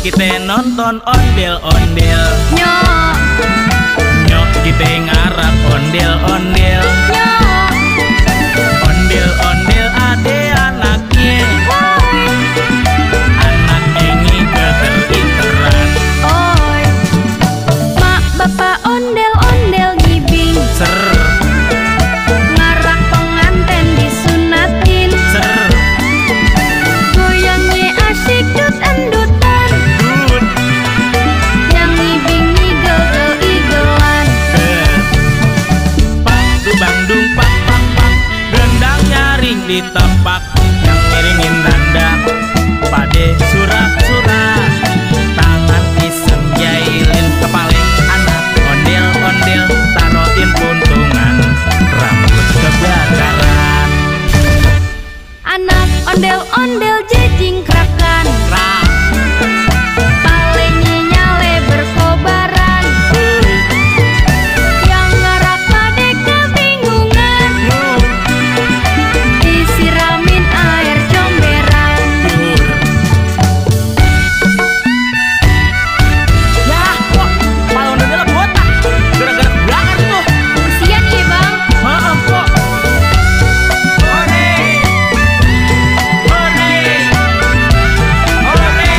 kita nonton ondel-ondel. Nyok, Nyok kita ngarap ondel-ondel. nyok, Ondel-ondel ade anaknya. Anak ini keter-iteran. oi. Mak bapak ondel-ondel ngibing, Ser, ngarak penganten disunatin. ser, Goyangnya asyik dut endutan, dut, yang ngibing ngigel-igelan. pak, dubang-dung, pak, pak, pak. Gendang nyaring di tempat yang miringin dandak. Pade surak-surak, tangan iseng jailin kepaleng anak ondel-ondel, taroin puntungan, rambut kebakaran. Anak ondel-ondel jejing krakan, Rak, palenya nyale berkobaran. Yang ngarak pade kebingungan, nur, disiramin air comberan. nur. Yah, kok palon adalah botak, gara-gara kebakar itu. Kesian ya bang, Maaf kok. Ore, ore, ore.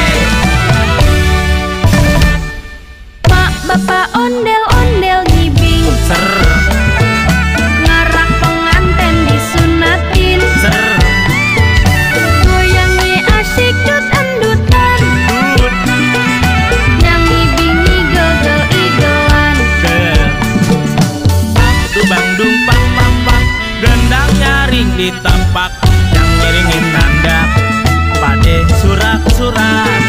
mak bapak ondel-ondel ngibing, Ser, ngarak penganten disunatin. ser, Goyangnya asyik dut endutan, dut, yang ngibing ngigel-igelan. ke. Dubang-dung, pak, pak, pak. Gendang nyaring di tempat yang miringin tandak. Pade surak-surak,